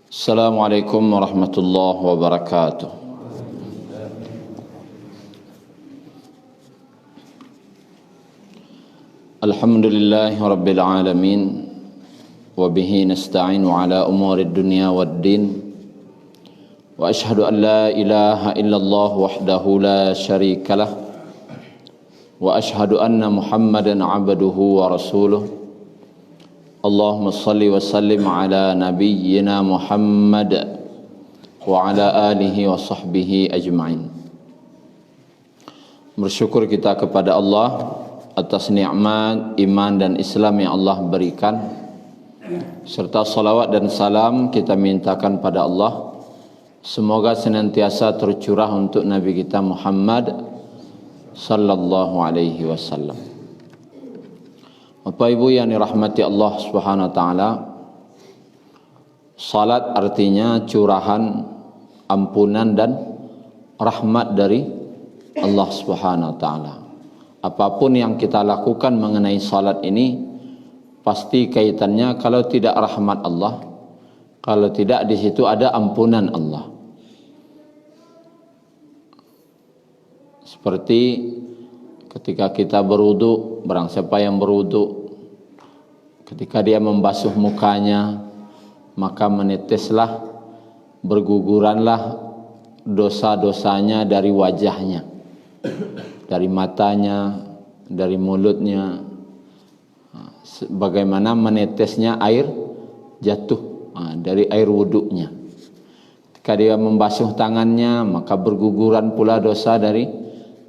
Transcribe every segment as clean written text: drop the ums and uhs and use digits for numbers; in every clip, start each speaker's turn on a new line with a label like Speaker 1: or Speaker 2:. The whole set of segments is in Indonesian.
Speaker 1: Assalamualaikum warahmatullahi wabarakatuh. Alhamdulillahi rabbil alamin, wa bihi nasta'inu ala umurid dunya waddin, wa ashhadu an la ilaha illallah wahdahu la syarikalah, wa ashhadu anna Muhammadan abduhu wa rasuluh. Allahumma salli wa sallim ala nabiyyina Muhammad wa ala alihi wa sahbihi ajma'in. Bersyukur kita kepada Allah atas nikmat iman dan Islam yang Allah berikan, serta salawat dan salam kita mintakan pada Allah semoga senantiasa tercurah untuk Nabi kita Muhammad sallallahu alaihi wasallam. Bapak Ibu yang dirahmati Allah Subhanahu wa taala, salat artinya curahan ampunan dan rahmat dari Allah Subhanahu wa taala. Apapun yang kita lakukan mengenai salat ini pasti kaitannya, kalau tidak rahmat Allah, kalau tidak di situ ada ampunan Allah. Seperti ketika kita berwudu, barang siapa yang berwudu, ketika dia membasuh mukanya, maka meneteslah, berguguranlah dosa-dosanya dari wajahnya, dari matanya, dari mulutnya, bagaimana menetesnya air jatuh dari air wudunya. Ketika dia membasuh tangannya, maka berguguran pula dosa dari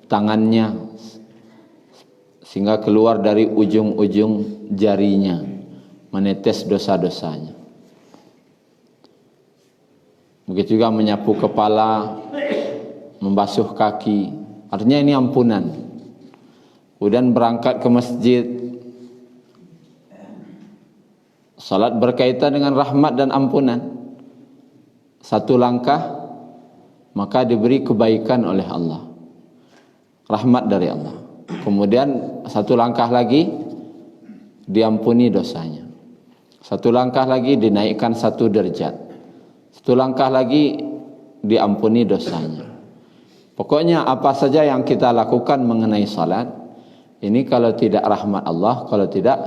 Speaker 1: tangannya, sehingga keluar dari ujung-ujung jarinya, menetes dosa-dosanya. Begitu juga menyapu kepala, membasuh kaki, artinya ini ampunan. Kemudian berangkat ke masjid, salat berkaitan dengan rahmat dan ampunan. Satu langkah maka diberi kebaikan oleh Allah, rahmat dari Allah. Kemudian satu langkah lagi diampuni dosanya. Satu langkah lagi dinaikkan satu derajat. Satu langkah lagi diampuni dosanya. Pokoknya apa saja yang kita lakukan mengenai salat ini, kalau tidak rahmat Allah, kalau tidak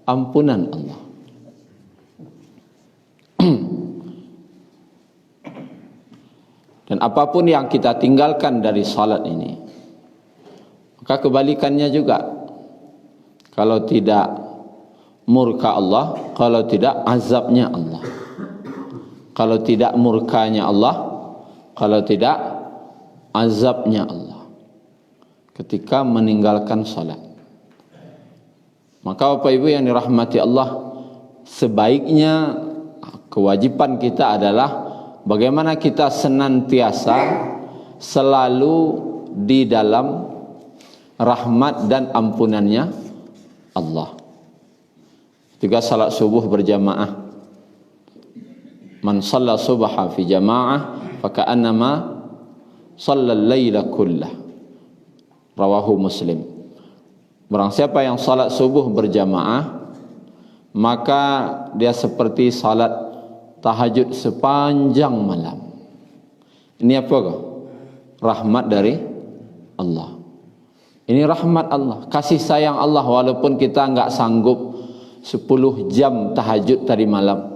Speaker 1: ampunan Allah. Dan apapun yang kita tinggalkan dari salat ini, maka kebalikannya juga. Kalau tidak murka Allah, kalau tidak azabnya Allah. Kalau tidak murkanya Allah, kalau tidak azabnya Allah ketika meninggalkan salat. Maka Bapak Ibu yang dirahmati Allah, sebaiknya kewajiban kita adalah bagaimana kita senantiasa selalu di dalam rahmat dan ampunannya Allah. Juga salat subuh berjamaah. Man shalla subha fi jamaah faka'annama shallal laila kullah. Rawahu Muslim. Barang siapa yang salat subuh berjamaah, maka dia seperti salat tahajud sepanjang malam. Ini apa kah? Rahmat dari Allah. Ini rahmat Allah, kasih sayang Allah, walaupun kita enggak sanggup 10 jam tahajud tadi malam.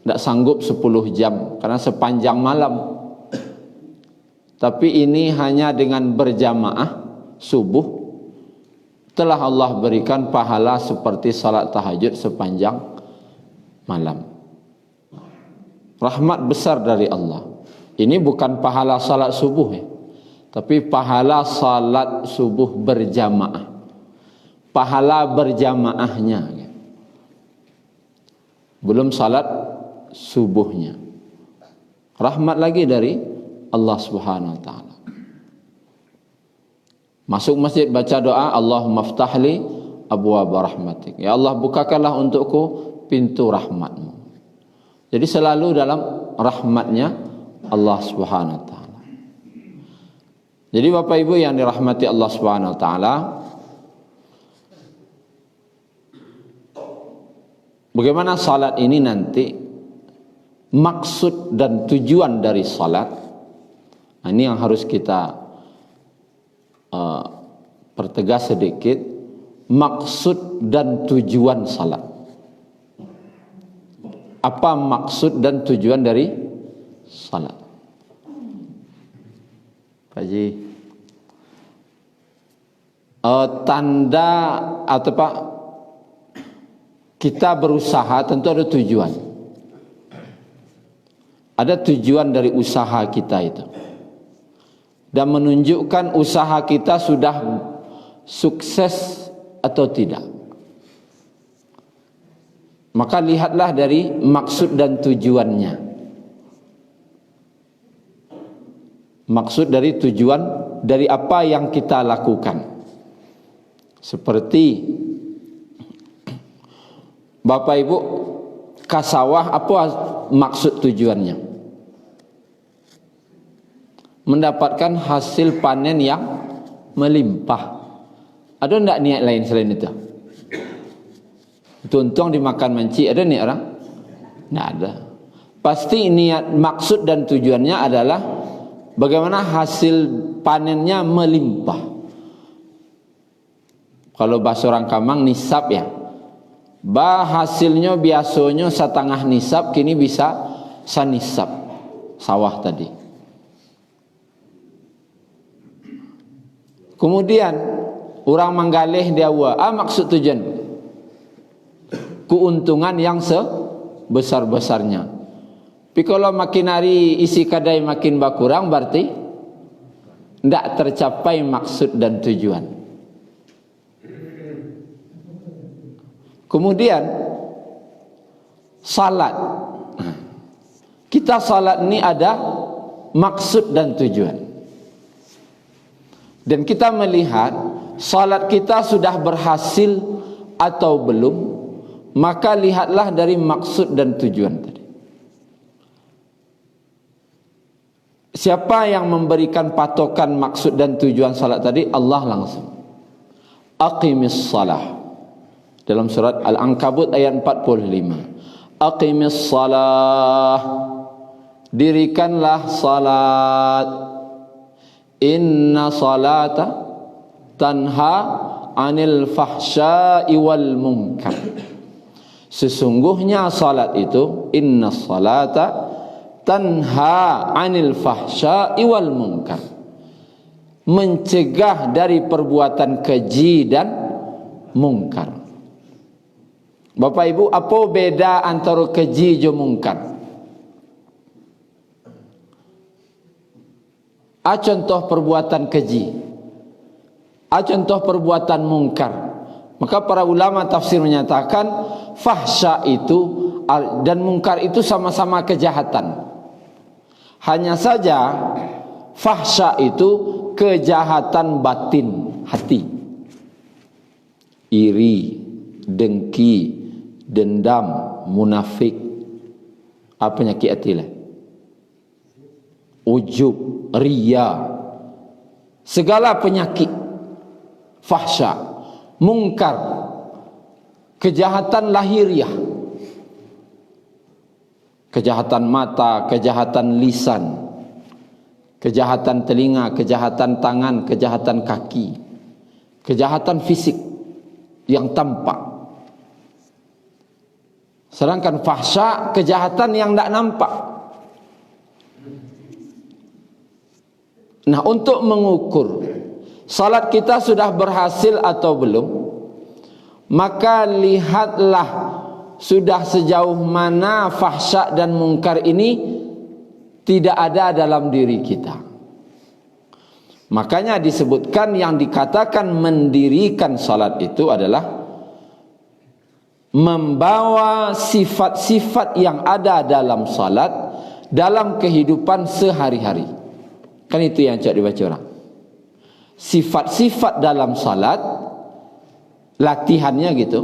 Speaker 1: Enggak sanggup 10 jam karena sepanjang malam. Tapi ini hanya dengan berjamaah subuh telah Allah berikan pahala seperti salat tahajud sepanjang malam. Rahmat besar dari Allah. Ini bukan pahala salat subuh ya, tapi pahala salat subuh berjamaah, pahala berjamaahnya, belum salat subuhnya. Rahmat lagi dari Allah Subhanahu wa taala. Masuk masjid baca doa, Allahumma ftahli abwaab rahmatik. Ya Allah, bukakanlah untukku pintu rahmatmu. Jadi selalu dalam rahmatnya Allah Subhanahu wa taala. Jadi Bapak Ibu yang dirahmati Allah Subhanahu wa taala, bagaimana salat ini nanti, maksud dan tujuan dari salat. Ini yang harus kita pertegas sedikit, maksud dan tujuan salat. Apa maksud dan tujuan dari salat? Pak Haji, tanda atau Pak, kita berusaha tentu ada tujuan. Ada tujuan dari usaha kita itu, dan menunjukkan usaha kita sudah sukses atau tidak. Maka lihatlah dari maksud dan tujuannya. Maksud dari tujuan dari apa yang kita lakukan. Seperti Bapak Ibu kasawah, apa maksud tujuannya? Mendapatkan hasil panen yang melimpah. Ada enggak niat lain selain itu? Tuntung dimakan manci, ada niat orang? Enggak ada. Pasti niat, maksud dan tujuannya adalah bagaimana hasil panennya melimpah. Kalau bahasa orang Kamang nisab ya. Hasilnya biasanya setengah nisab, kini bisa sanisab sawah tadi. Kemudian orang menggalih dia maksud tujuan keuntungan yang sebesar-besarnya. Tapi kalau makin hari isi kadai makin berkurang, berarti tidak tercapai maksud dan tujuan. Kemudian salat. Kita salat ini ada maksud dan tujuan. Dan kita melihat salat kita sudah berhasil atau belum, maka lihatlah dari maksud dan tujuan tadi. Siapa yang memberikan patokan maksud dan tujuan salat tadi? Allah langsung. Aqimis salah. Dalam surat Al-Ankabut ayat 45. Aqimis salah. Dirikanlah salat. Inna salata tanha anil fahsya'i wal munkar. Sesungguhnya salat itu, inna salata tanha anil fahsya'i wal munkar, mencegah dari perbuatan keji dan mungkar. Bapak Ibu, apa beda antara keji dan mungkar? Contoh perbuatan keji, contoh perbuatan mungkar. Maka para ulama tafsir menyatakan fahsya itu dan mungkar itu sama-sama kejahatan. Hanya saja fahsya itu kejahatan batin hati, iri, dengki, dendam, munafik, apa penyakit hati lah, ujub, riya, segala penyakit fahsya. Mungkar, kejahatan lahiriah, kejahatan mata, kejahatan lisan, kejahatan telinga, kejahatan tangan, kejahatan kaki, kejahatan fisik yang tampak. Sedangkan fahsya, kejahatan yang tidak nampak. Nah, untuk mengukur salat kita sudah berhasil atau belum, maka lihatlah sudah sejauh mana fahsya dan mungkar ini tidak ada dalam diri kita. Makanya disebutkan yang dikatakan mendirikan salat itu adalah membawa sifat-sifat yang ada dalam salat dalam kehidupan sehari-hari. Kan itu yang cak dibaca orang. Sifat-sifat dalam salat, latihannya gitu.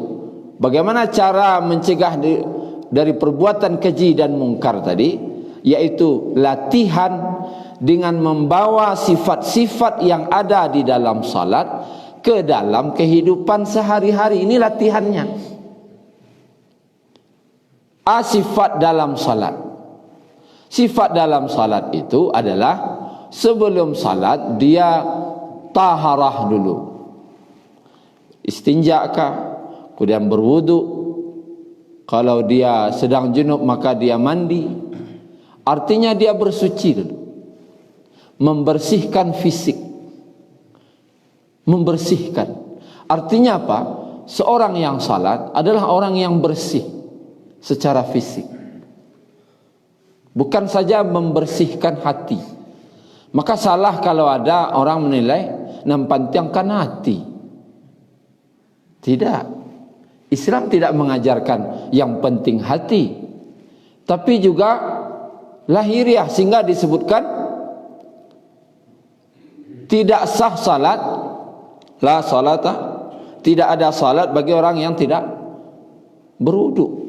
Speaker 1: Bagaimana cara mencegah dari perbuatan keji dan mungkar tadi, yaitu latihan dengan membawa sifat-sifat yang ada di dalam salat ke dalam kehidupan sehari-hari. Ini latihannya. Sifat dalam salat. Sifat dalam salat itu adalah sebelum salat dia taharah dulu. Istinja kah, kemudian berwudu. Kalau dia sedang junub maka dia mandi. Artinya dia bersuci dulu. Membersihkan fisik. Membersihkan. Artinya apa? Seorang yang salat adalah orang yang bersih secara fisik. Bukan saja membersihkan hati. Maka salah kalau ada orang menilai nampantangkan hati. Tidak. Islam tidak mengajarkan yang penting hati, tapi juga lahiriah, sehingga disebutkan tidak sah salat, la salata, tidak ada salat bagi orang yang tidak berwudu.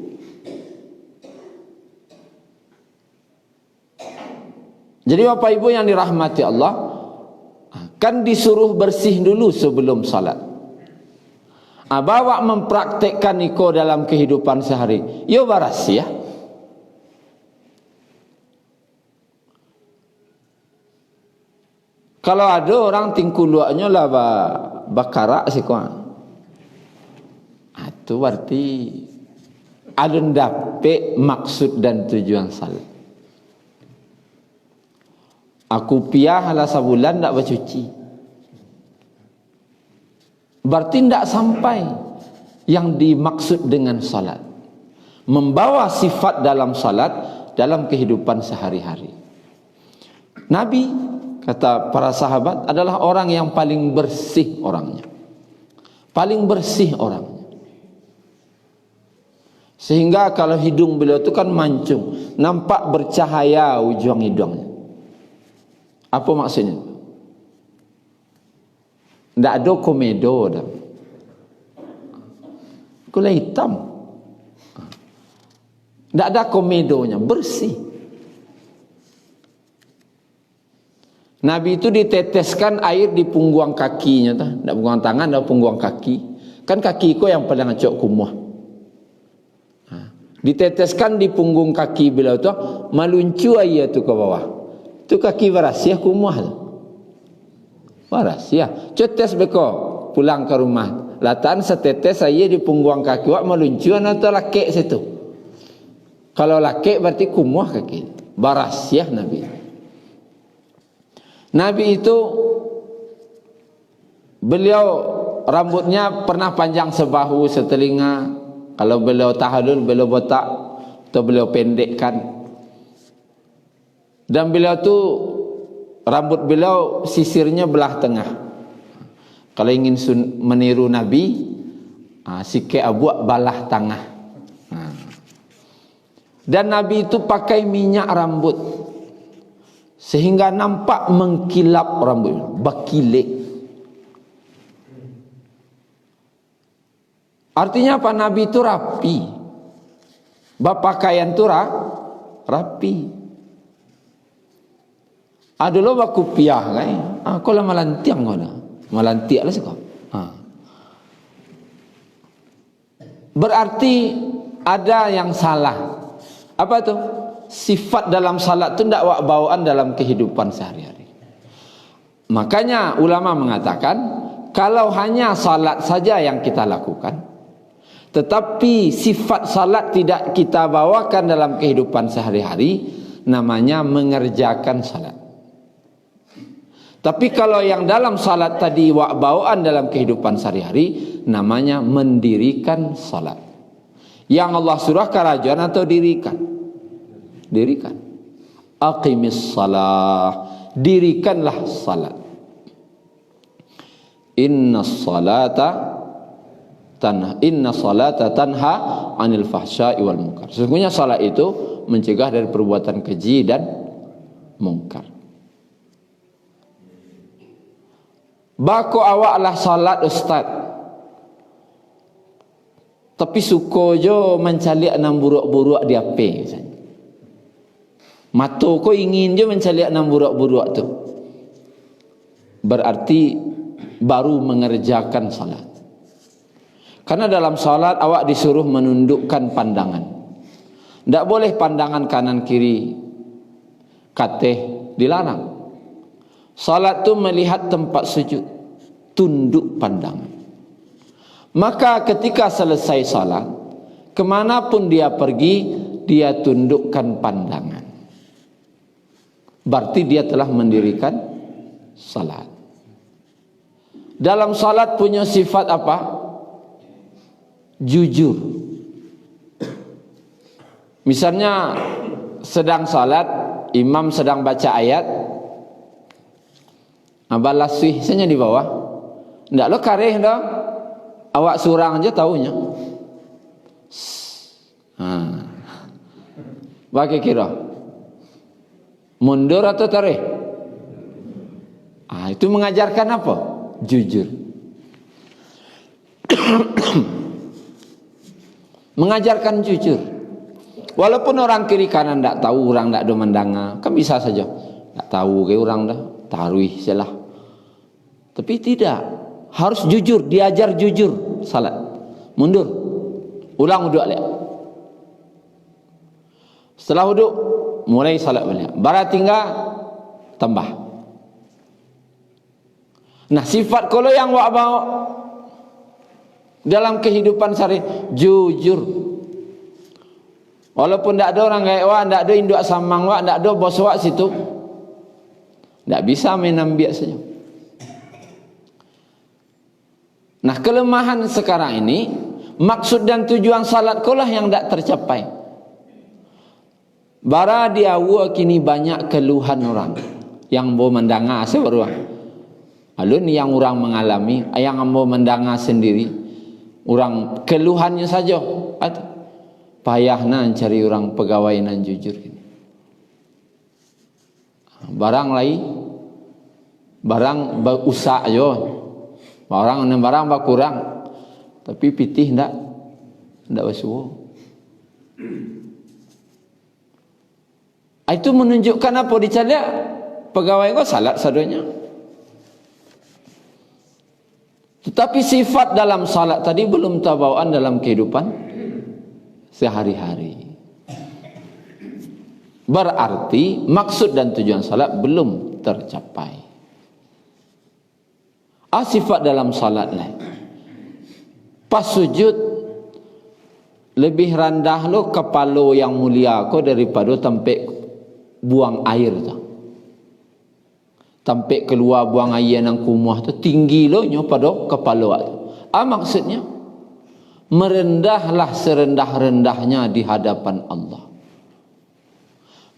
Speaker 1: Jadi Bapak Ibu yang dirahmati Allah, kan disuruh bersih dulu sebelum salat. Bawa mempraktekkan iko dalam kehidupan sehari, yo baras ya. Kalau ada orang tingkuluannya lah bakara sih kau, itu berarti ada ndape maksud dan tujuan salat. Aku piah lah sebulan tak bercuci, berarti tidak sampai yang dimaksud dengan salat. Membawa sifat dalam salat dalam kehidupan sehari-hari. Nabi, kata para sahabat, adalah orang yang paling bersih orangnya. Paling bersih orangnya. Sehingga kalau hidung beliau itu kan mancung, nampak bercahaya ujung hidungnya. Apa maksudnya? Tidak ada komedo dah. Kulit hitam. Tidak ada komedonya, bersih. Nabi itu diteteskan air di punggung kakinya, tidak punggung tangan, tidak punggung kaki. Kan kaki ko yang paling ngacok kumuh. Diteteskan di punggung kaki beliau tu, maluncu air tu ke bawah. Tu kaki waras ya kumuh. Waras ya. Cetes beko pulang ke rumah. Latan setetes air di punggung kaki wak maluncu atau lakek situ. Kalau lakek berarti kumuh kaki. Waras ya Nabi. Nabi itu beliau rambutnya pernah panjang sebahu setelinga. Kalau beliau tahallul beliau botak atau beliau pendekkan. Dan beliau tu rambut beliau sisirnya belah tengah. Kalau ingin meniru Nabi, sikit abuak balah tengah. Dan Nabi itu pakai minyak rambut sehingga nampak mengkilap rambut, berkilik. Artinya apa? Nabi itu rapi. Berpakaian itu rapi. Ada lo baku piah kan? Kau lah malantiang kau dah. Malantiak lah sekau. Berarti ada yang salah. Apa tu? Sifat dalam salat tu tidak wak bawaan dalam kehidupan sehari-hari. Makanya ulama mengatakan, kalau hanya salat saja yang kita lakukan, tetapi sifat salat tidak kita bawakan dalam kehidupan sehari-hari, namanya mengerjakan salat. Tapi kalau yang dalam salat tadi wak bawaan dalam kehidupan sehari-hari, namanya mendirikan salat. Yang Allah suruh kerajaan atau dirikan? Dirikan. Aqimis salah. Dirikanlah salat. Inna salata tanha anil fahsya'i wal munkar. Sesungguhnya salat itu mencegah dari perbuatan keji dan mungkar. Bako awaklah salat ustaz, tapi suko jo mencaliak enam buruk-buruk di ape. Mato ko ingin jo mencaliak enam buruk-buruk tu. Berarti baru mengerjakan salat. Karena dalam salat awak disuruh menundukkan pandangan. Tidak boleh pandangan kanan kiri, kateh dilarang. Salat tu melihat tempat sujud, tunduk pandangan. Maka ketika selesai salat, kemanapun dia pergi, dia tundukkan pandangan. Berarti dia telah mendirikan salat. Dalam salat punya sifat apa? Jujur. Misalnya sedang salat, imam sedang baca ayat, abah lasih saja di bawah. Tidak lo kareh dah. Awak surang aja tahunya. Bagi kira mundur atau tarik? Itu mengajarkan apa? Jujur. Mengajarkan jujur. Walaupun orang kiri kanan tidak tahu, orang tidak ada mendanga, kan bisa saja. Tak tahu ke orang dah, taruh salah. Tapi tidak, harus jujur, diajar jujur salat. Mundur, ulang wuduk balik. Setelah wuduk, mulai salat balik. Bara tinggal tambah. Nah, sifat kalau yang wak bawa dalam kehidupan sehari, jujur. Walaupun tidak ada orang kayak wak, tidak ada induk samang wak, tidak ada bos wak situ, tidak bisa main ambil saja. Nah, kelemahan sekarang ini, maksud dan tujuan salat kolah yang tidak tercapai. Bara dia kini banyak keluhan orang yang mau mendengar seberuang. Alun yang orang mengalami, yang mau mendengar sendiri, orang keluhannya saja. Payahna cari orang pegawai nan jujur ini. Barang lain, barang berusak aja. Barang berkurang, tapi pitih ndak bersuah. Itu menunjukkan apa dicari pegawai kau salat sadonya. Tetapi sifat dalam salat tadi belum terbawaan dalam kehidupan sehari-hari. Berarti maksud dan tujuan salat belum tercapai. Sifat dalam salat lah. Pas sujud lebih rendah lo kepala yang mulia ko daripada tempat buang air tu. Tempat keluar buang air yang kumah tu tinggi lo nyo pada kepala tu. Maksudnya merendahlah serendah-rendahnya di hadapan Allah.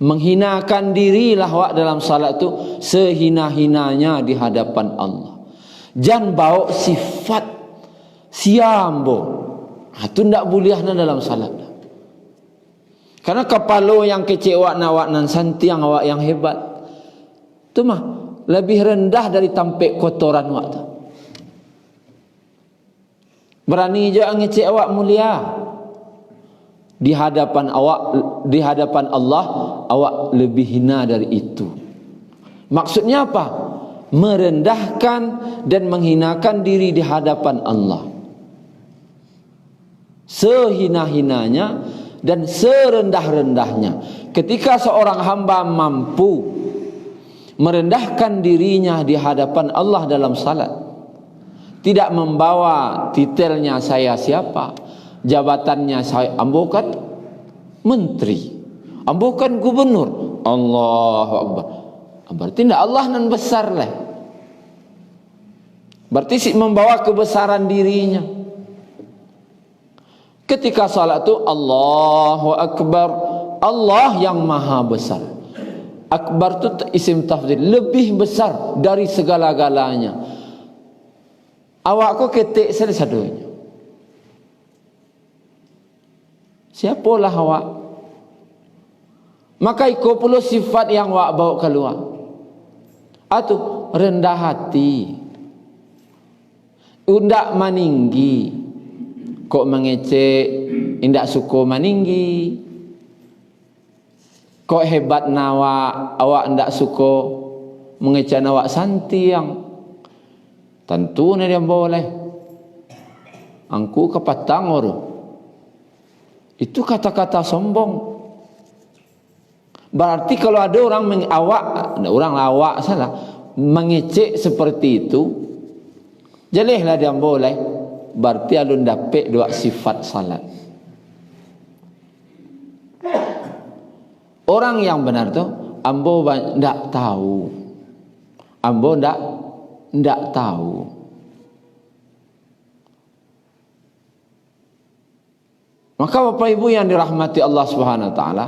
Speaker 1: Menghinakan dirilah wak dalam salat tu sehina-hinanya di hadapan Allah. Jangan bawa sifat siambo. Itu tidak bolehnya dalam salat. Karena kepala yang kecil awak nawak nan santiang awak yang hebat. Itu mah lebih rendah dari tampek kotoran awak tu. Berani je ngecek awak mulia. Di hadapan awak, di hadapan Allah, awak lebih hina dari itu. Maksudnya apa? Merendahkan dan menghinakan diri di hadapan Allah. Sehina-hinanya dan serendah-rendahnya. Ketika seorang hamba mampu merendahkan dirinya di hadapan Allah dalam salat, tidak membawa titelnya saya siapa, jabatannya saya ambukan menteri, ambukan gubernur. Allahu Akbar. Berarti tidak Allah nan besar lah. Berarti si membawa kebesaran dirinya. Ketika salat tu Allahu Akbar, Allah yang maha besar. Akbar tu isim tafdhil, lebih besar dari segala-galanya. Awak ko ketik satu-satunya. Siapalah awak? Maka ikut pula sifat yang awak bawa keluar. Atau rendah hati, undak maninggi, kok mengecek, indak suka maninggi, kok hebat nawa, awak indak suka mengecek awak santiang. Tentu ni dia boleh. Angku kepatang orang. Itu kata-kata sombong. Berarti kalau ada orang awak salah mengecek seperti itu, jelehlah dia boleh. Berarti alun dapat dua sifat salat. Orang yang benar tu ambo ndak tahu. Ambo ndak tahu. Maka Bapak Ibu yang dirahmati Allah Subhanahu wa taala,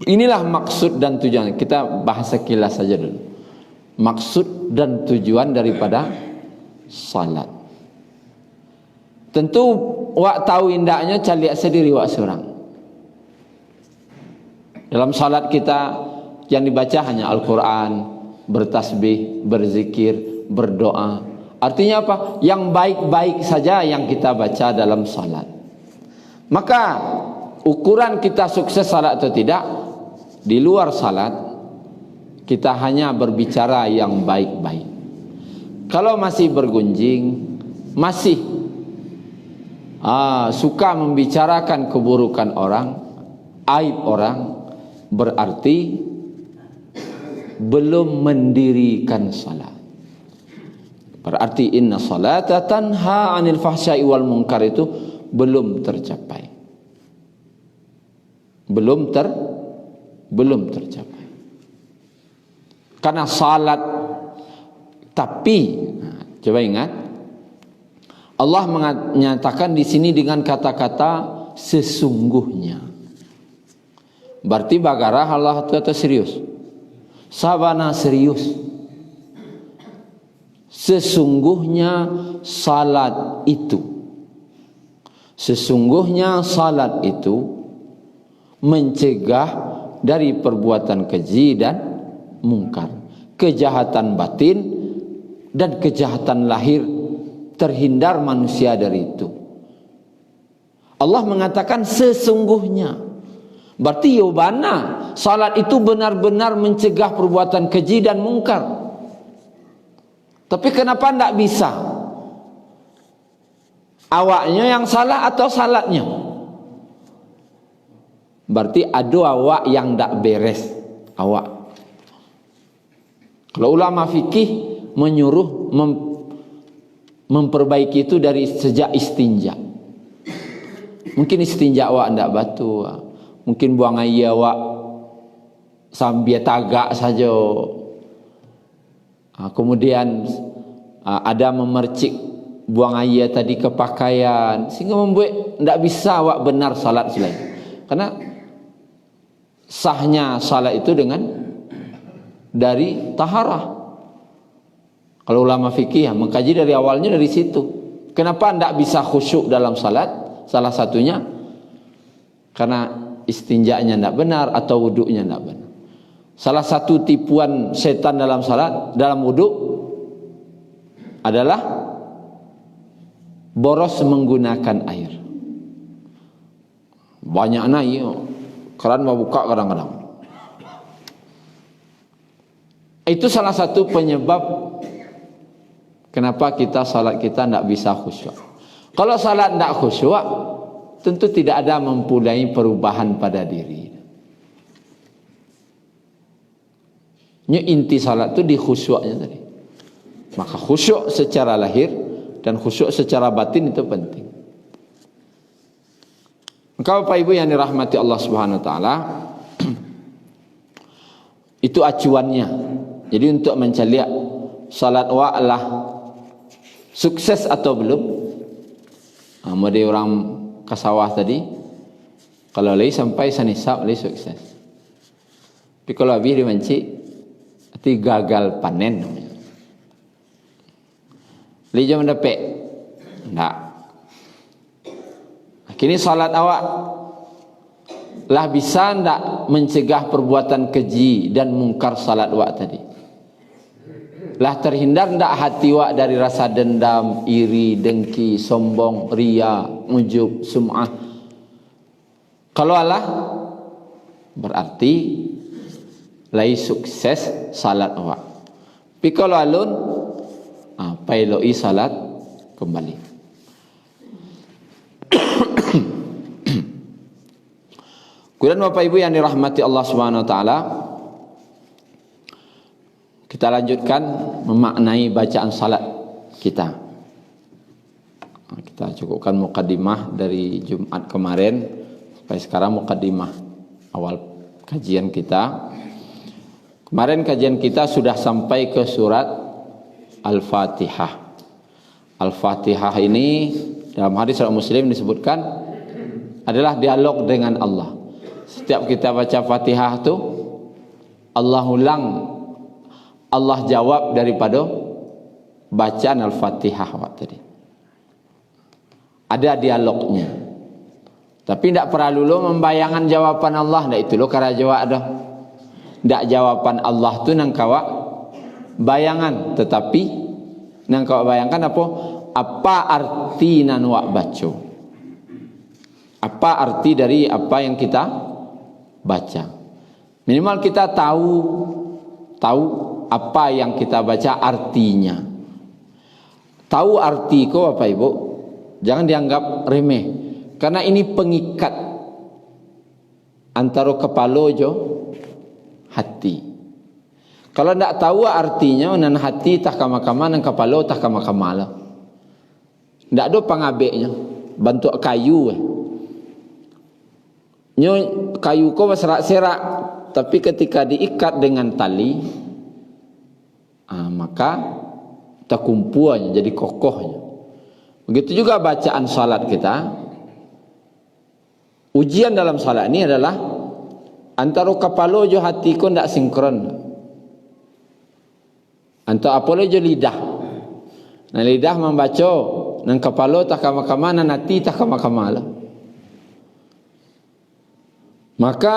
Speaker 1: inilah maksud dan tujuan. Kita bahas sekilas saja dulu. Maksud dan tujuan daripada salat. Tentu wak tahu indahnya caliak sendiri wak seorang. Dalam salat kita yang dibaca hanya Al-Quran, bertasbih, berzikir, berdoa. Artinya apa? Yang baik-baik saja yang kita baca dalam salat. Maka ukuran kita sukses salat atau tidak, di luar salat kita hanya berbicara yang baik-baik. Kalau masih bergunjing, masih suka membicarakan keburukan orang, aib orang, berarti belum mendirikan salat. Berarti inna salata tanha 'anil fahsya'i wal munkar itu belum tercapai. Belum tercapai. Karena salat, tapi coba ingat, Allah menyatakan di sini dengan kata-kata sesungguhnya. Berarti bagara Allah itu serius. Sabana serius. Sesungguhnya salat itu. Sesungguhnya salat itu mencegah dari perbuatan keji dan mungkar, kejahatan batin dan kejahatan lahir, terhindar manusia dari itu. Allah mengatakan sesungguhnya. Berarti yobana salat itu benar-benar mencegah perbuatan keji dan mungkar. Tapi kenapa tidak bisa? Awaknya yang salah atau salatnya? Berarti ada awak yang tidak beres. Awak. Kalau ulama fikih menyuruh memperbaiki itu dari sejak istinja. Mungkin istinja awak tidak batu. Mungkin buang air awak sambil tagak saja. Kemudian ada memercik buang air tadi ke pakaian, sehingga membuat tidak bisa awak benar salat selain. Karena sahnya salat itu dengan dari taharah. Kalau ulama fikih mengkaji dari awalnya dari situ. Kenapa tidak bisa khusyuk dalam salat? Salah satunya karena istinjanya tidak benar atau wuduknya tidak benar. Salah satu tipuan setan dalam salat, dalam wuduk adalah boros menggunakan air. Banyak air, keran mau buka kadang-kadang. Itu salah satu penyebab kenapa salat kita tidak bisa khusyuk. Kalau salat tidak khusyuk, tentu tidak ada mempunyai perubahan pada diri. Ini inti salat itu di khusyuknya tadi. Maka khusyuk secara lahir dan khusyuk secara batin itu penting. Maka Bapak Ibu yang dirahmati Allah Subhanahu wa taala, itu acuannya. Jadi untuk menceliak salat wa'lah sukses atau belum? Mode orang ke sawah tadi, kalau lagi sampai sanisap lagi sukses. Tapi kalau habis dimenci, nanti gagal panen namanya. Lagi jam dapat, enggak. Kini salat awak lah bisa enggak mencegah perbuatan keji dan mungkar salat awak tadi? Lah terhindar ndak hati wak dari rasa dendam, iri, dengki, sombong, ria, ujub, sum'ah? Kalau Allah berarti lai sukses salat wak. Tapi kalau alun pailoi salat kembali. Kemudian Bapak Ibu yang dirahmati Allah Subhanahu wa taala, kita lanjutkan memaknai bacaan salat kita. Kita cukupkan mukaddimah dari Jumat kemarin sampai sekarang, mukaddimah awal kajian kita. Kemarin kajian kita sudah sampai ke surat Al-Fatihah. Al-Fatihah ini dalam hadis riwayat Muslim disebutkan adalah dialog dengan Allah. Setiap kita baca Fatihah itu Allah ulang, Allah jawab daripada bacaan Al-Fatihah tadi. Ada dialognya. Tapi tidak perlu lo membayangkan jawaban Allah. Tidak itu lo cara jawab dah. Tidak jawaban Allah tu nang kawa bayangan. Tetapi nang kawa bayangkan apa? Apa arti nan wak baca? Apa arti dari apa yang kita baca? Minimal kita tahu apa yang kita baca artinya. Tahu arti ko apa Ibu? Jangan dianggap remeh. Karena ini pengikat antara kepala jo hati. Kalau tidak tahu artinya, nan hati tak kama-kama, nan kepala tak kama-kama lah. Tidak ada pengabeknya. Bentuk kayu. Nyo kayu ko berserak-serak, tapi ketika diikat dengan tali, maka terkumpuannya jadi kokohnya. Begitu juga bacaan salat kita. Ujian dalam salat ini adalah antara kepala jo hati ko ndak sinkron. Antara apa jo lidah. Nah lidah membaca, nan kepala tak kama-kama, nan hati tak kama-kama lah. Maka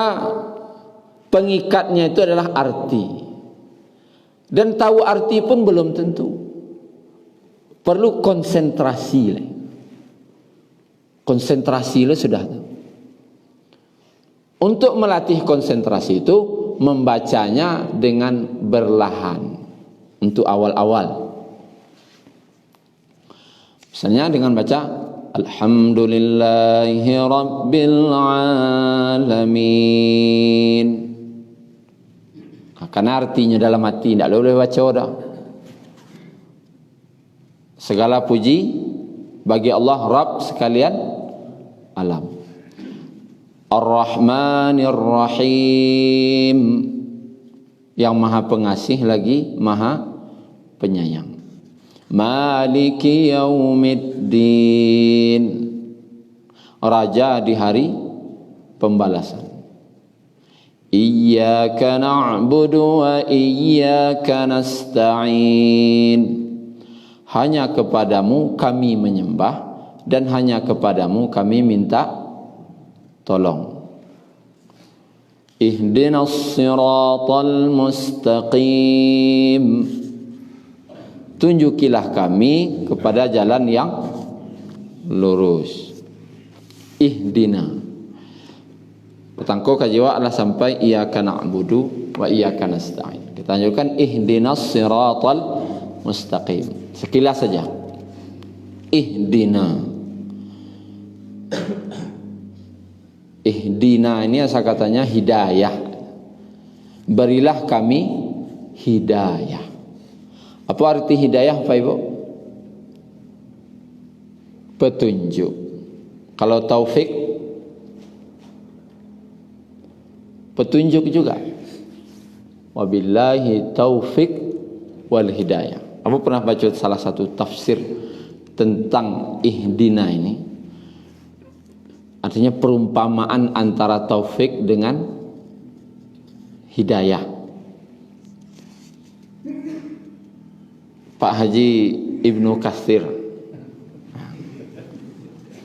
Speaker 1: pengikatnya itu adalah arti. Dan tahu arti pun belum tentu. Perlu konsentrasi lah. Konsentrasi lah sudah. Untuk melatih konsentrasi itu membacanya dengan berlahan untuk awal-awal. Misalnya dengan baca Alhamdulillahi Rabbil Alamin. Karena artinya dalam hati, tidak boleh baca dah. Segala puji bagi Allah Rabb sekalian alam. Ar-Rahmanir Rahim, yang maha pengasih lagi maha penyayang. Maliki Yaumiddin, raja di hari pembalasan. Iyyaka na'budu wa iyyaka nasta'in, hanya kepadamu kami menyembah dan hanya kepadamu kami minta tolong. Ihdinas siratal mustaqim, tunjukilah kami kepada jalan yang lurus. Ihdina, petangko kajiwa adalah sampai iyyaka na'budu wa iyyaka nasta'in. Kita lanjutkan ihdinas siratal mustaqim. Sekilas saja. Ihdina. Ihdina ini asal katanya hidayah. Berilah kami hidayah. Apa arti hidayah Pak Ibu? Petunjuk. Kalau taufik, petunjuk juga. Wabillahi taufik wal hidayah. Aku pernah baca salah satu tafsir tentang ihdina ini. Artinya perumpamaan antara taufik dengan hidayah. Pak Haji Ibnu Katsir,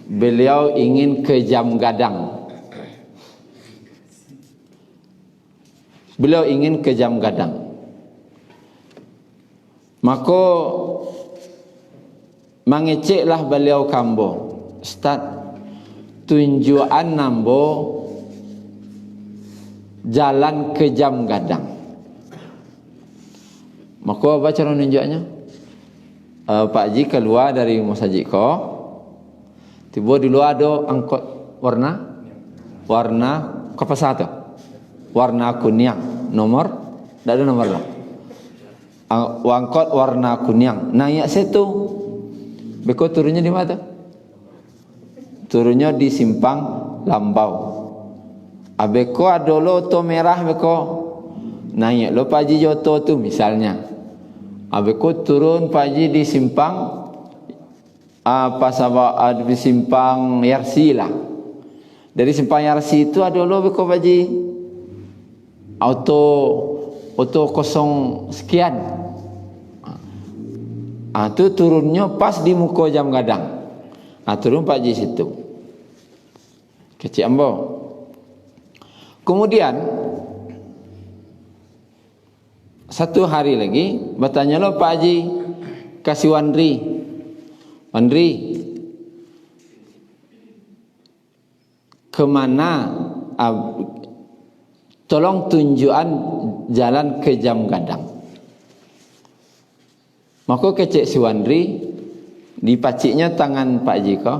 Speaker 1: beliau ingin ke jam gadang. Beliau ingin ke jam gadang. Maka mengeceklah beliau kambo, Ustaz, tunjuan nambo jalan ke jam gadang. Maka apa cara nunjuknya? Pak Haji keluar dari masjid ko, tiba di luar ada angkot warna Kapal satu. Warna kuning. Nomor? Tidak ada nomor lah. Angkot warna kuning. Naik situ. Beko turunnya di mana? Turunnya di Simpang Lambau. Abeko adolo to merah beko. Naik lo Paji Joto tu misalnya. Abeko turun Paji di Simpang di Simpang Yarsi lah. Dari Simpang Yarsi itu adolo beko Paji. Auto kosong sekian. Tu turunnya pas di muka Jam Gadang. Turun Pak Ji situ. Kecik Ambo. Kemudian satu hari lagi bertanya lo Pak Haji kasih Wandri kemana tolong tunjukan jalan ke Jam Gadang. Maka kecik si Wandri dipaciknya tangan Pak Haji ko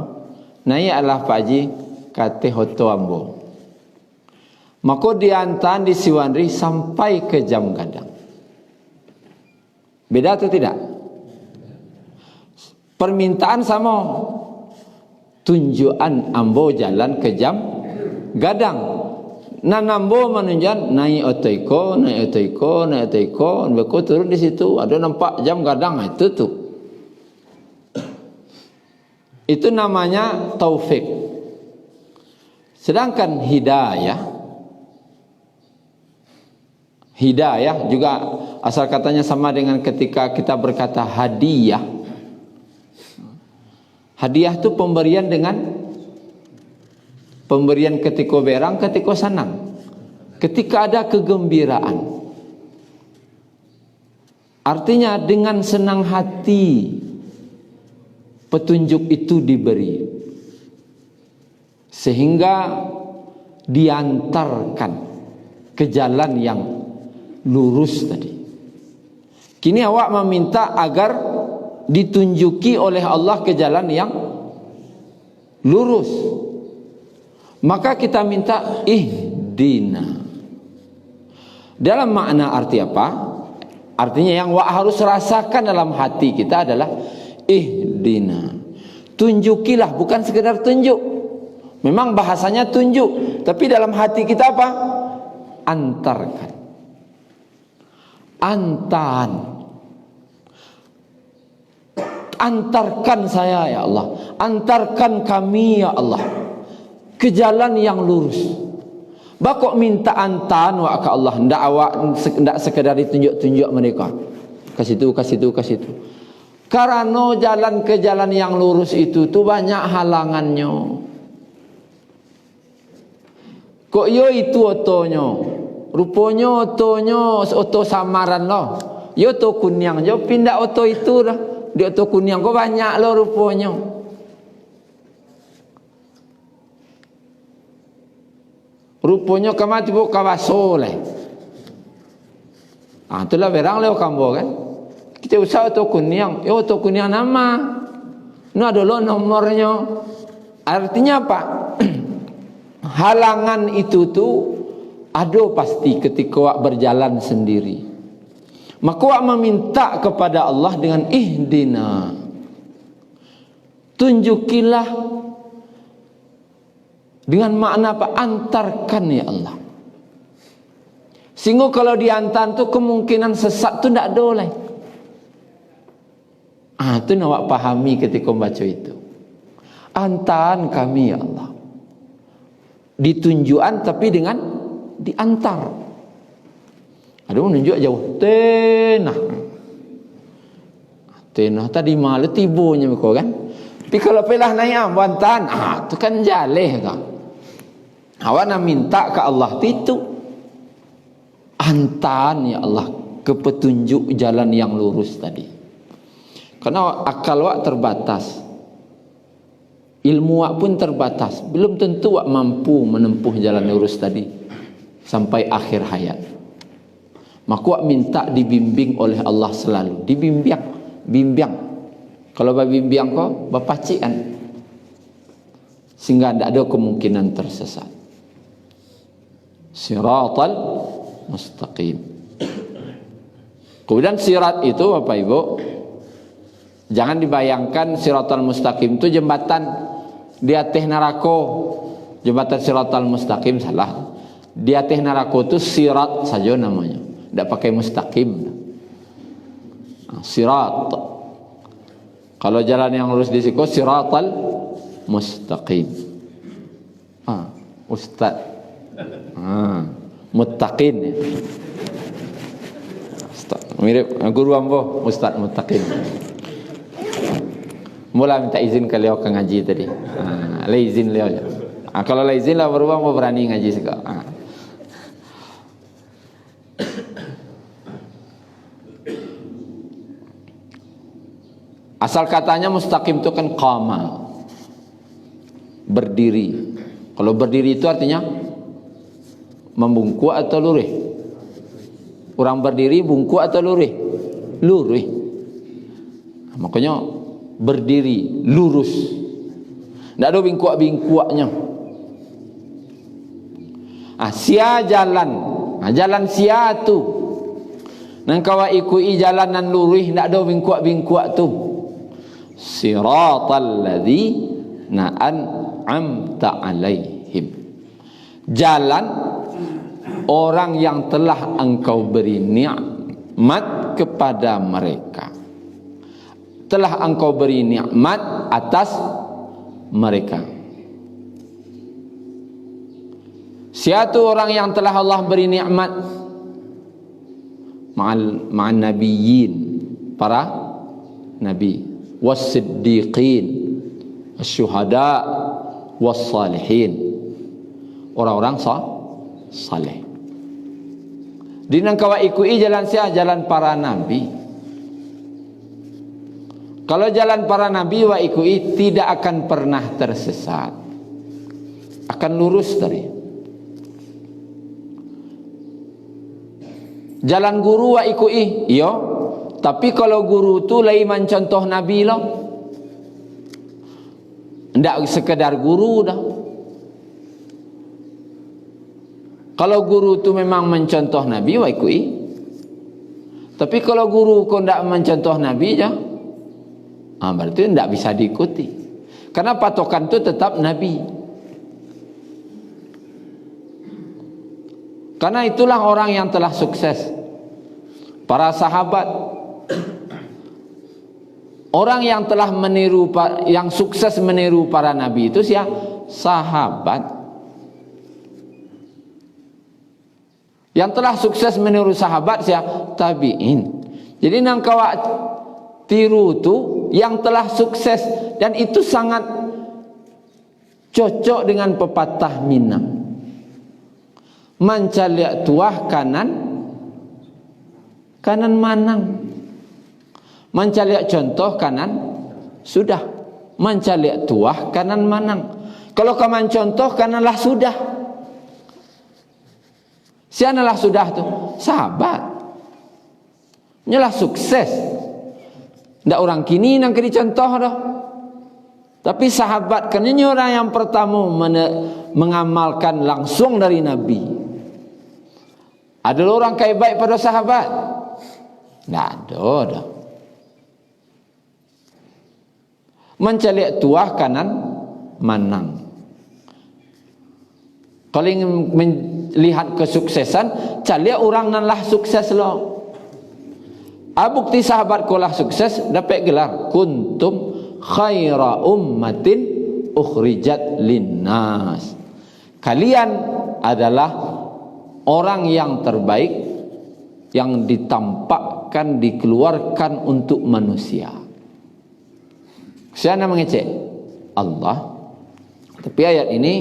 Speaker 1: naik adalah Pak Haji kate hoto Ambo. Maka diantar di si Wandri sampai ke Jam Gadang. Beda atau tidak? Permintaan sama. Tunjukan Ambo jalan ke Jam Gadang. Nan Ambo menunjuk naik otoiko. Beko turun di situ. Ada nampak Jam Gadang itu tuh. Itu namanya taufik. Sedangkan hidayah juga asal katanya sama dengan ketika kita berkata hadiah. Hadiah itu pemberian ketika berang, ketika senang, ketika ada kegembiraan. Artinya dengan senang hati petunjuk itu diberi sehingga diantarkan ke jalan yang lurus tadi. Kini awak meminta agar ditunjuki oleh Allah ke jalan yang lurus. Maka kita minta ihdina. Dalam makna arti apa? Artinya yang awak harus rasakan dalam hati kita adalah ihdina. Tunjukilah, bukan sekedar tunjuk. Memang bahasanya tunjuk, tapi dalam hati kita apa? Antarkan. Antarkan saya ya Allah, antarkan kami ya Allah ke jalan yang lurus. Bakok minta antan wa ke Allah, ndak sekedar ditunjuk-tunjuk mereka. Ke situ. Karena jalan ke jalan yang lurus itu tuh banyak halangannya. Kok yo itu otonyo. Rupanya oto samaran loh. Yo oto kunyang, yo pindah oto itu dah. Di oto kunyang kok banyak loh rupanya. Rupanya kamu tiba kawaso leh. Itulah berang leo kambo kan. Kita usah oto kunyang, yo oto kunyang nama. Ini adalah nomornya. Artinya apa? Halangan itu tuh ada pasti ketika awak berjalan sendiri. Maka awak meminta kepada Allah dengan ihdina. Tunjukilah dengan makna apa? Antarkan ya Allah. Sehingga kalau diantar tu kemungkinan sesat tu tidak ada oleh. Itu awak pahami ketika membaca itu. Antar kami ya Allah. Ditunjukan tapi dengan diantar. Ada menunjuk jauh. Tenah tadi malu tibunya mereka kan. Tapi kalau pelah naik bantan, tu kan jaleh kan. Awak nak minta ke Allah itu antan ya Allah ke petunjuk jalan yang lurus tadi. Karena akal awak terbatas. Ilmu awak pun terbatas. Belum tentu awak mampu menempuh jalan lurus tadi sampai akhir hayat. Maka awak minta dibimbing oleh Allah selalu. Bimbing. Kalau bimbing kau, bapacikan. Sehingga tidak ada kemungkinan tersesat. siratal mustaqim. Kemudian sirat itu Bapak Ibu, jangan dibayangkan siratal mustaqim itu jembatan di atas neraka. Jembatan siratal mustaqim salah. Di atas neraka itu sirat saja namanya, tidak pakai mustaqim. Sirat. Kalau jalan yang lurus di siku siratal mustaqim. Ustaz. Muttaqin ya. Mirip guru ambo Ustaz Muttaqin. Mula minta izin ke Leo ke ngaji tadi. Le izin Leo ya. Kalau le izin lah berubah mau berani ngaji sekarang. Asal katanya mustaqim itu kan qama, berdiri. Kalau berdiri itu artinya membungkuk atau lurih? Orang berdiri bungkuk atau lurih? Lurih. Makanya berdiri lurus, tidak ada bingkuak-bingkuaknya. Sia jalan, jalan sia tu. Nang kawa ikui jalanan lurih, tidak ada bingkuak-bingkuak tu. Siratal ladzina an'amta alaihim. Jalan orang yang telah engkau beri nikmat kepada mereka. Telah engkau beri nikmat atas mereka. Siapa orang yang telah Allah beri nikmat? Ma'an nabiyyin, para nabi, was-siddiqin, asy-syuhada, was-salihin. Orang-orang saleh. Dinang kawa ikui jalan sia, jalan para nabi. Kalau jalan para nabi wa ikui tidak akan pernah tersesat, akan lurus dari. Jalan guru wa ikui, yo. Tapi kalau guru tu lain mencontoh nabi lo, ndak sekedar guru dah. Kalau guru tu memang mencontoh nabi wa ikui. Tapi kalau guru kau ndak mencontoh nabi je, berarti ndak bisa diikuti. Karena patokan tu tetap nabi. Karena itulah orang yang telah sukses. Para sahabat, orang yang telah meniru, yang sukses meniru para nabi itu siapa? Sahabat. Yang telah sukses meniru sahabat siapa? Tabi'in. Jadi nang kawa tiru tu yang telah sukses, dan itu sangat cocok dengan pepatah Minang. Mancaliak tuah kanan manang. Mancaliak contoh kanan sudah. Mancaliak tuah kanan manang. Kalau kaman contoh kananlah sudah. Sianalah sudah tu? Sahabat. Nyalah sukses. Ndak orang kini nang kini contoh dah. Tapi sahabat kan ini orang yang pertama mengamalkan langsung dari Nabi. Ada orang kaya baik pada sahabat? Ndak ada. Mencaliak tuah kanan manang. Kalau ingin melihat kesuksesan, caliak orang nanlah sukses lo. Bukti sahabat kolah sukses dapat gelar kuntum khaira ummatin ukhrijat linnas. Kalian adalah orang yang terbaik yang ditampakkan, dikeluarkan untuk manusia. Siapa mengecek? Allah. Tapi ayat ini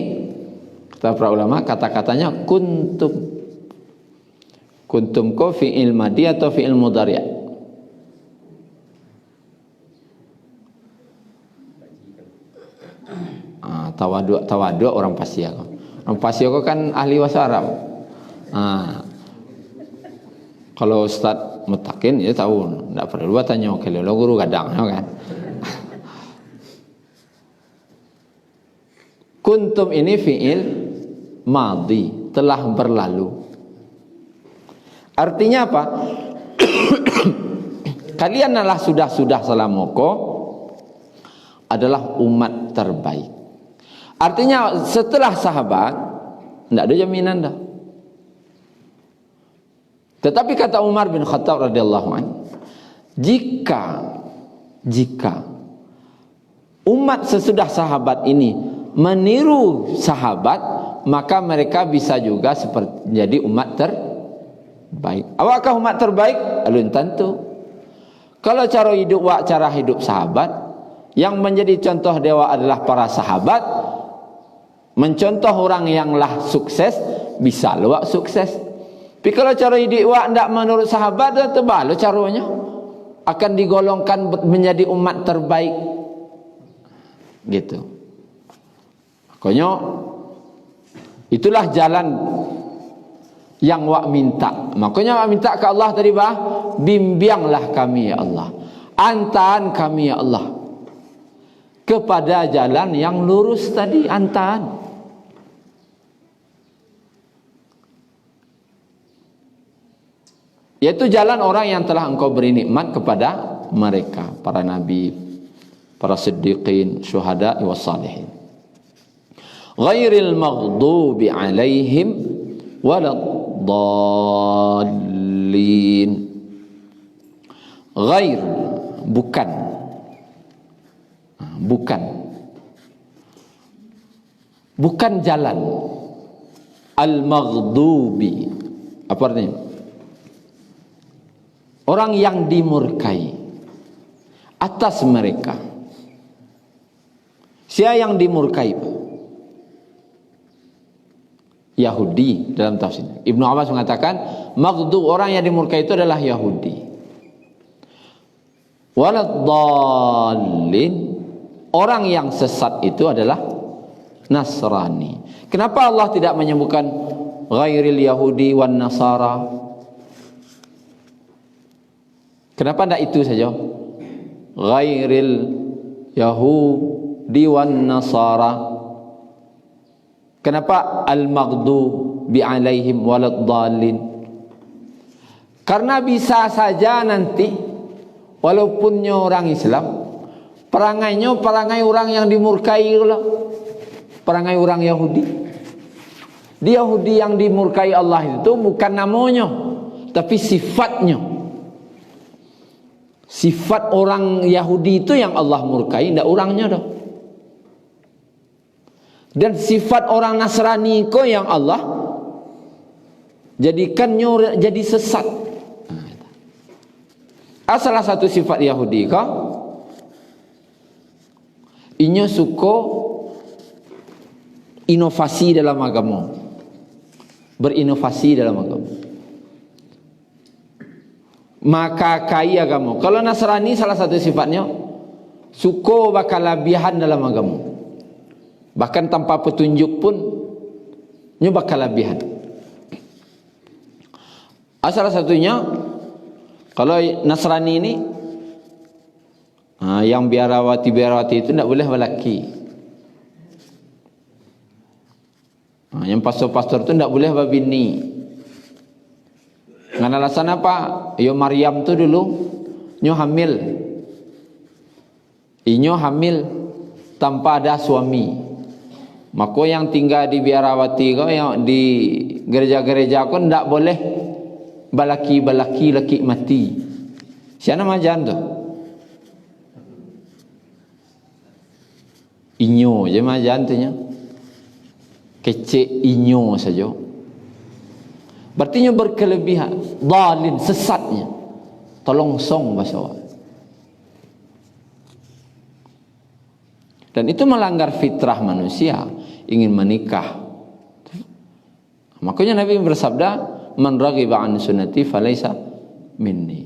Speaker 1: kata para ulama, kata-katanya kuntum. Kuntum ko fi'il madhi atau fi'il mudhari'? Tawadu orang Pasya. Orang Pasya kan ahli bahasa Arab. Kalau Ustaz Muttaqin ya tahu, tidak perlu tanya kalau guru kadang kan. Kuntum ini fi'il madhi, telah berlalu. Artinya apa? Kalian adalah sudah salamoko adalah umat terbaik. Artinya setelah sahabat tidak ada jaminan dah. Tetapi kata Umar bin Khattab radhiyallahu anhu, jika umat sesudah sahabat ini meniru sahabat, maka mereka bisa juga seperti jadi umat terbaik. Apakah umat terbaik? Belum tentu. Kalau cara hidup sahabat, yang menjadi contoh dewa adalah para sahabat, mencontoh orang yang lah sukses, bisa luak sukses. Tapi kalau cara hidup wak tidak menurut sahabat, dan terbalik caranya akan digolongkan menjadi umat terbaik. Gitu. Makanya itulah jalan yang wak minta. Makanya wak minta ke Allah tadi bah, bimbinglah kami ya Allah, antahan kami ya Allah kepada jalan yang lurus tadi, antahan. Yaitu jalan orang yang telah engkau beri nikmat kepada mereka, para nabi, para siddiqin, syuhada wa salihin. Ghairil maghdubi alaihim waladdallin. Ghair, bukan. Bukan jalan. Al-maghdubi, apa artinya? Orang yang dimurkai atas mereka. Siapa yang dimurkai? Yahudi dalam tafsir. Ibnu Abbas mengatakan maghdub, orang yang dimurkai itu adalah Yahudi. Waladdallin, orang yang sesat itu adalah Nasrani. Kenapa Allah tidak menyebutkan ghairil Yahudi wan Nasara? Kenapa tidak itu saja? Ghairil Yahudi wan Nasara. Kenapa al-maghdubi alaihim waladdallin? Karena bisa saja nanti walaupunnya orang Islam, perangainya perangai orang yang dimurkai lah. Perangai orang Yahudi. Di Yahudi yang dimurkai Allah itu bukan namanya, tapi sifatnya. Sifat orang Yahudi itu yang Allah murkai, tidak orangnya dah. Dan sifat orang Nasrani itu yang Allah jadikannya jadi sesat. Salah satu sifat Yahudi kah? Inyo suko inovasi dalam agama, berinovasi dalam agama. Maka kaya agama. Kalau Nasrani salah satu sifatnya suko bakal labihan dalam agama. Bahkan tanpa petunjuk pun nyo bakal labihan. Salah satunya kalau Nasrani ini yang biarawati itu tidak boleh lelaki. Yang pastor itu tidak boleh babini. Dengan alasan apa? Yo Maryam tu dulu nyo hamil. Inyo hamil tanpa ada suami. Maka yang tinggal di biarawati kau, yang di gereja-gereja kau ndak boleh balaki laki mati. Siapa nama jan tu? Inyo je majan tu nya. Kecek inyo saja. Berarti berkelebihan, dalin, sesatnya, tolongsong bahasa orang. Dan itu melanggar fitrah manusia, ingin menikah. Makanya Nabi bersabda, man raghiba an sunnati falaysa minni.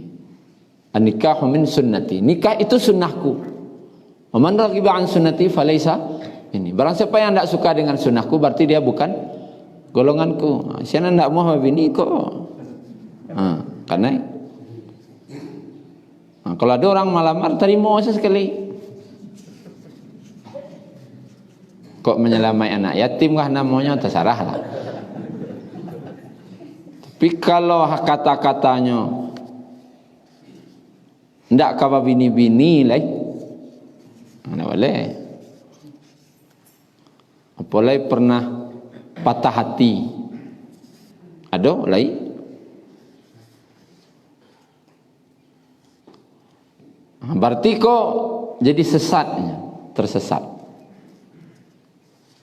Speaker 1: An-nikahu min sunnati. Nikah itu sunnahku. Man raghiba an sunnati falaysa minni. Barang siapa yang tidak suka dengan sunnahku, berarti dia bukan golonganku. Siapa tidak mau bini kok. Karena kalau ada orang melamar, terima sekali. Kok menyelamai anak yatim kah namanya, terserah lah. Tapi kalau kata-katanya ndak kawa bini-bini lai, mana boleh. Apalagi pernah patah hati, ada lai. Berarti kok jadi sesatnya, tersesat.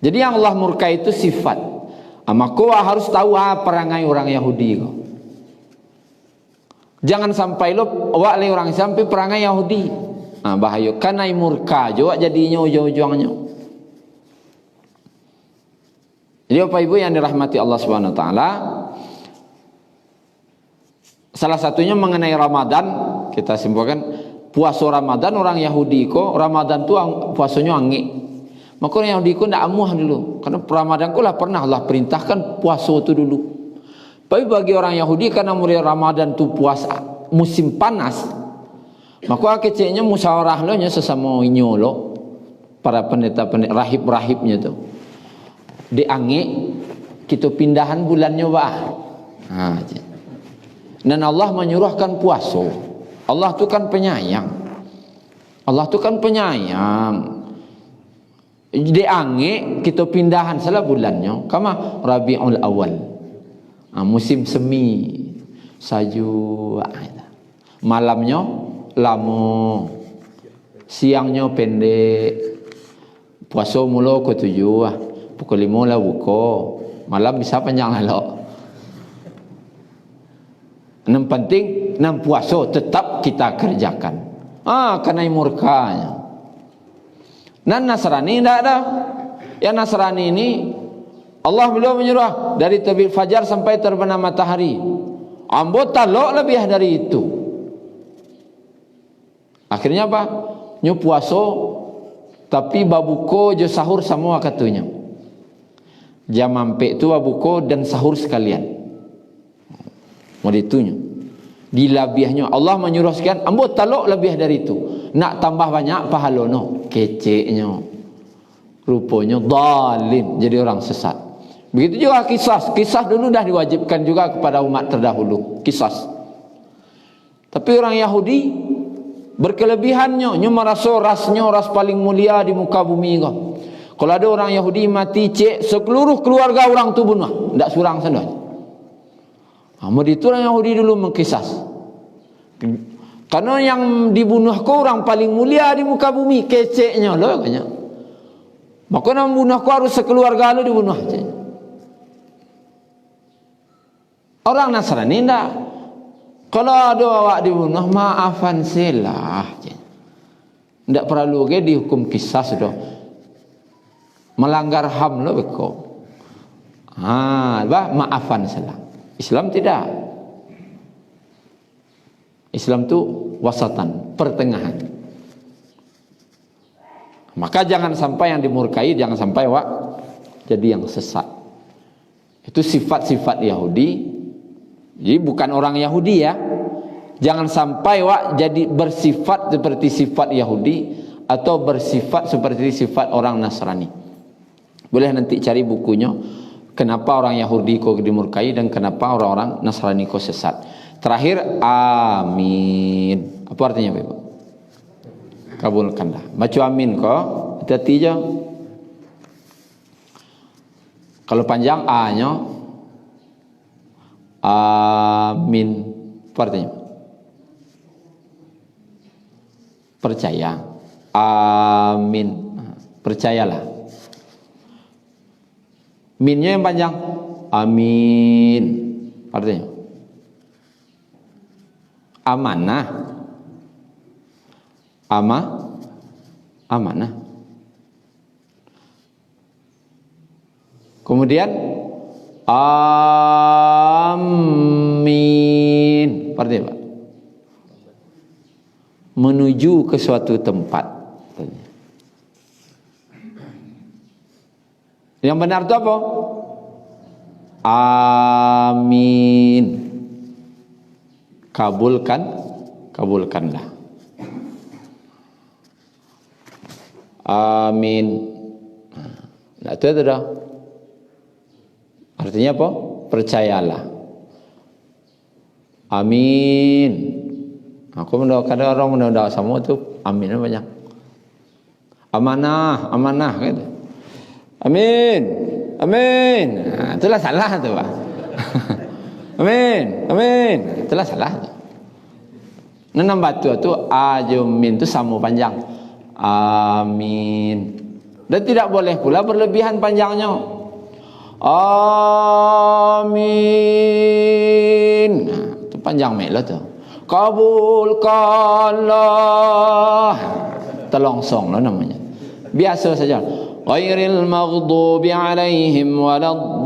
Speaker 1: Jadi yang Allah murka itu sifat. Maka harus tahu perangai orang Yahudi kok. Jangan sampai lo awak le orang sampai perangai Yahudi. Bahaya karena murka juga jadinya ujung-ujungnya. Jadi Bapak Ibu yang dirahmati Allah Subhanahu wa taala, salah satunya mengenai Ramadan, kita simpulkan puasa Ramadan orang Yahudi kok Ramadan tu puasanya angik. Maka orang Yahudi kok ndak amuh dulu. Karena Ramadan kok lah pernah Allah perintahkan puasa tu dulu. Tapi bagi orang Yahudi karena mulai Ramadan tu puasa musim panas, maka keceknya musyawarah lo nya sesama inyo lo, para pendeta-pendeta rahib-rahibnya tu. Diangik kita pindahan bulannya bah. Dan Allah menyuruhkan puasa. Allah tu kan penyayang. Allah tu kan penyayang. Diangik kita pindahan salah bulannya. Kama Rabiul Awal. Musim semi. Saju. Malamnya lama. Siangnya pendek. Puasa mula ke 7. Pukul 5 lah buka. Malam bisa panjang lah. Yang penting nam puasa tetap kita kerjakan. Karena murkanya. Dan Nasrani tidak ada. Yang Nasrani ini Allah beliau menyuruh dari terbit fajar sampai terbenam matahari. Ambo talok lebih dari itu. Akhirnya apa? Nyu puasa tapi babuko je sahur semua katanya. Jam mampek tu babuko dan sahur sekalian. Mau ditunya. Dilabiahnya Allah menyuruh sekian, ambo talok lebih dari itu. Nak tambah banyak pahala no. Keceknya. Rupanya zalim, jadi orang sesat. Begitu juga kisas. Kisas dulu dah diwajibkan juga kepada umat terdahulu. Kisas. Tapi orang Yahudi berkelebihannya, nyo merasa rasnya ras paling mulia di muka bumi kau. Kalau ada orang Yahudi mati cek seluruh keluarga orang tu bunuh, ndak surang sana. Itu orang Yahudi dulu mengkisas. Karena yang dibunuh kau orang paling mulia di muka bumi, keceknya loh katanya. Maka yang membunuh kau harus sekeluarga lo dibunuh aja. Orang Nasrani ndak. Kalau ada awak dibunuh, maafan silah. Ndak perlu ke dihukum kisah sudah. Melanggar HAM lo beko. Maafan silah. Islam tidak. Islam tu wasatan, pertengahan. Maka jangan sampai yang dimurkai, jangan sampai jadi yang sesat. Itu sifat-sifat Yahudi. Jadi bukan orang Yahudi ya. Jangan sampai jadi bersifat seperti sifat Yahudi atau bersifat seperti sifat orang Nasrani. Boleh nanti cari bukunya. Kenapa orang Yahudi kok dimurkai dan kenapa orang-orang Nasrani kok sesat. Terakhir, amin. Apa artinya Bapak? Kabulkanlah. Baca amin kok. Hati-hati je. Kalau panjang A-nya. Amin. Apa artinya? Percaya. Amin. Percayalah. Minnya yang panjang. Amin. Artinya amanah. Amanah. Kemudian amin. Artinya apa? Menuju ke suatu tempat. Yang benar itu apa? Amin. Kabulkanlah. Amin. Nah, itu dah. Artinya apa? Percayalah. Amin. Aku mendoakan, ada orang mendoa sama tu aminnya banyak. Amanah, amanah gitu. Amin. Amin. Nah, itulah salah tu, Pak. Amin. Amin. Itulah salah tu. Nanam batu tu ajumin tu sama panjang. Amin. Dan tidak boleh pula berlebihan panjangnya. Amin. Nah, itu panjang melo tu. Kabulkanlah. Telongsong lah namanya. Biasa saja. Ghairil maghdubi alaihim waladdallin.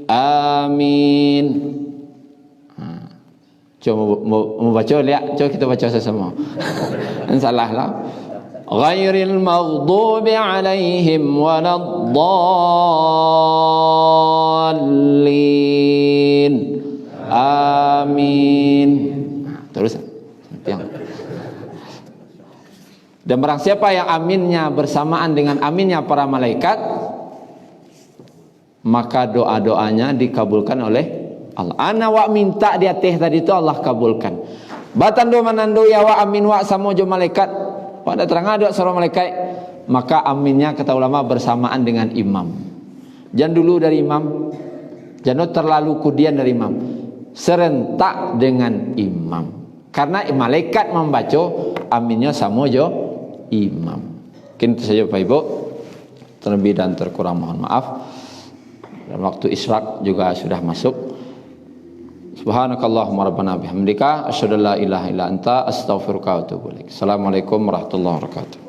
Speaker 1: Amin. Coba mau baca lihat, coba kita baca sama. Salah lah. Ghairil maghdubi alaihim waladdallin. Amin. Terus yang dan barang siapa yang aminnya bersamaan dengan aminnya para malaikat, maka doa-doanya dikabulkan oleh Allah. Ana wa minta di atas tadi itu Allah kabulkan. Batando manando ya wa amin wa samo jo malaikat. Pada terang ada seorang malaikat, maka aminnya kata ulama bersamaan dengan imam. Jangan dulu dari imam, jangan terlalu kemudian dari imam. Serentak dengan imam. Karena malaikat membaca aminnya samo jo imam. Mungkin itu saja Bapak Ibu. Terlebih dan terkurang mohon maaf. Dan waktu isyraq juga sudah masuk. Subhanakallahumma rabbana bihamdika asyhadu an la ilaha illa anta astaghfiruka wa atubu ilaik. Assalamualaikum warahmatullahi wabarakatuh.